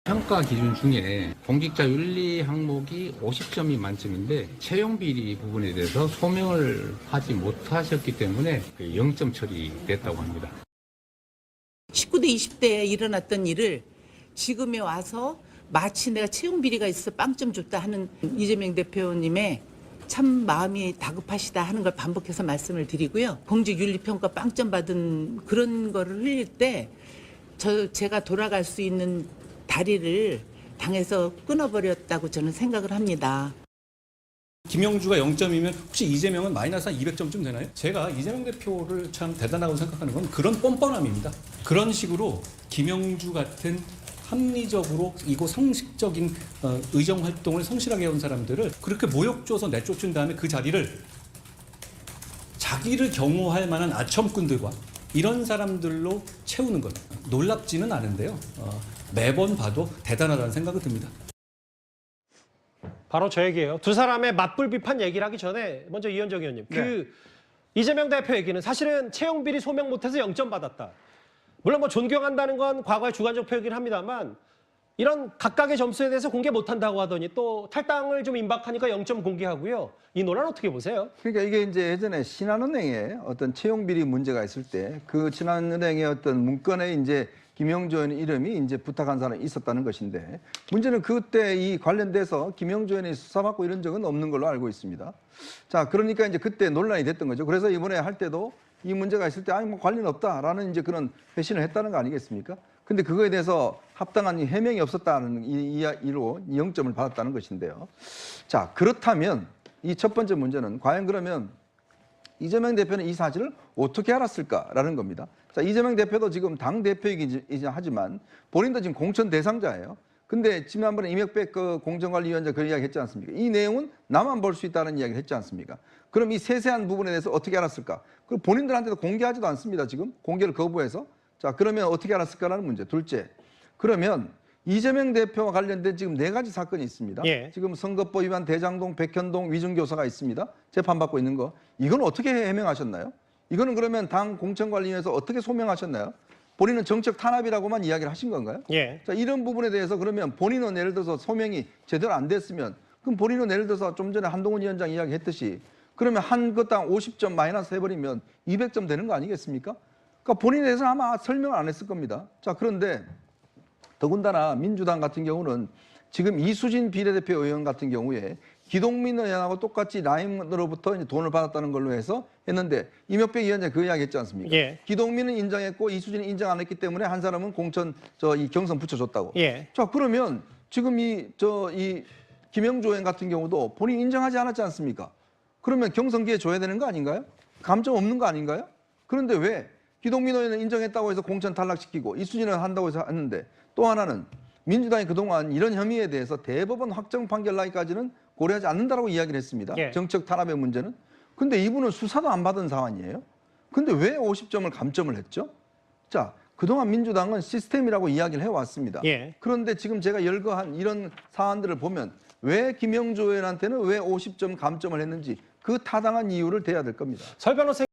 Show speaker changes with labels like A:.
A: 평가 기준 중에 공직자 윤리 항목이 50점이 만점인데 채용 비리 부분에 대해서 소명을 하지 못하셨기 때문에 0점 처리됐다고 합니다.
B: 19대, 20대에 일어났던 일을 지금에 와서 마치 내가 채용 비리가 있어서 빵점 줬다 하는 이재명 대표님의 참 마음이 다급하시다 하는 걸 반복해서 말씀을 드리고요. 공직윤리평가 빵점 받은 그런 거를 흘릴 때 제가 돌아갈 수 있는 다리를 당에서 끊어버렸다고 저는 생각을 합니다.
C: 김영주가 0점이면 혹시 이재명은 마이너스 한 200점쯤 되나요? 제가 이재명 대표를 참 대단하다고 생각하는 건 그런 뻔뻔함입니다. 그런 식으로 김영주 같은 합리적으로 이고 상식적인 의정 활동을 성실하게 해온 사람들을 그렇게 모욕 줘서 내쫓은 다음에 그 자리를 자기를 경호할 만한 아첨꾼들과 이런 사람들로 채우는 것 놀랍지는 않은데요. 매번 봐도 대단하다는 생각이 듭니다.
D: 바로 저 얘기예요. 두 사람의 맞불 비판 얘기를 하기 전에 먼저 이현정 의원님.
E: 네.
D: 이재명 대표 얘기는 사실은 채용 비리 소명 못해서 0점 받았다. 물론 뭐 존경한다는 건 과거의 주관적 표현이긴 합니다만 이런 각각의 점수에 대해서 공개 못한다고 하더니 또 탈당을 좀 임박하니까 0점 공개하고요. 이 논란 어떻게 보세요?
E: 그러니까 이게 이제 예전에 신한은행에 어떤 채용 비리 문제가 있을 때 그 신한은행의 어떤 문건에 이제 김영주 의원 이름이 이제 부탁한 사람이 있었다는 것인데 문제는 그때 이 관련돼서 김영주 의원이 수사받고 이런 적은 없는 걸로 알고 있습니다. 자, 그러니까 이제 그때 논란이 됐던 거죠. 그래서 이번에 할 때도 이 문제가 있을 때 아니 뭐 관련 없다라는 이제 그런 회신을 했다는 거 아니겠습니까? 근데 그거에 대해서 합당한 해명이 없었다는 이로 0점을 받았다는 것인데요. 자, 그렇다면 이 첫 번째 문제는 과연 그러면 이재명 대표는 이 사실을 어떻게 알았을까라는 겁니다. 자, 이재명 대표도 지금 당 대표이긴 하지만 본인도 지금 공천 대상자예요. 근데 지난번에 이명백 그 공정관리위원장 그 이야기 했지 않습니까? 이 내용은 나만 볼 수 있다는 이야기를 했지 않습니까? 그럼 이 세세한 부분에 대해서 어떻게 알았을까? 그리고 본인들한테도 공개하지도 않습니다. 지금 공개를 거부해서. 자, 그러면 어떻게 알았을까라는 문제. 둘째, 그러면 이재명 대표와 관련된 지금 4가지 사건이 있습니다.
D: 예.
E: 지금 선거법 위반 대장동, 백현동 위증교사가 있습니다. 재판받고 있는 거. 이건 어떻게 해명하셨나요? 이거는 그러면 당 공천관리위에서 어떻게 소명하셨나요? 본인은 정책 탄압이라고만 이야기를 하신 건가요?
D: 예.
E: 자, 이런 부분에 대해서 그러면 본인은 예를 들어서 소명이 제대로 안 됐으면 그럼 본인은 예를 들어서 좀 전에 한동훈 위원장 이야기했듯이 그러면 한 것당 50점 마이너스 해버리면 200점 되는 거 아니겠습니까? 그러니까 본인에 대해서는 아마 설명을 안 했을 겁니다. 자, 그런데 더군다나 민주당 같은 경우는 지금 이수진 비례대표 의원 같은 경우에 기동민 의원하고 똑같이 라임으로부터 이제 돈을 받았다는 걸로 해서 했는데 이명백 위원장 그 이야기 했지 않습니까?
D: 예.
E: 기동민은 인정했고 이수진은 인정 안 했기 때문에 한 사람은 공천 이 경선 붙여줬다고.
D: 예.
E: 자, 그러면 지금 이 김영주 의원 같은 경우도 본인 인정하지 않았지 않습니까? 그러면 경선 기회 줘야 되는 거 아닌가요? 감점 없는 거 아닌가요? 그런데 왜 기동민 의원은 인정했다고 해서 공천 탈락시키고 이수진은 한다고 해서 했는데 또 하나는 민주당이 그동안 이런 혐의에 대해서 대법원 확정 판결 나기까지는 고려하지 않는다라고 이야기를 했습니다.
D: 예.
E: 정책 탄압의 문제는. 근데 이분은 수사도 안 받은 사안이에요. 근데 왜 50점을 감점을 했죠? 자, 그동안 민주당은 시스템이라고 이야기를 해왔습니다.
D: 예.
E: 그런데 지금 제가 열거한 이런 사안들을 보면 왜 김영주 의원한테는 왜 50점 감점을 했는지 그 타당한 이유를 대야 될 겁니다.
D: 설 변호사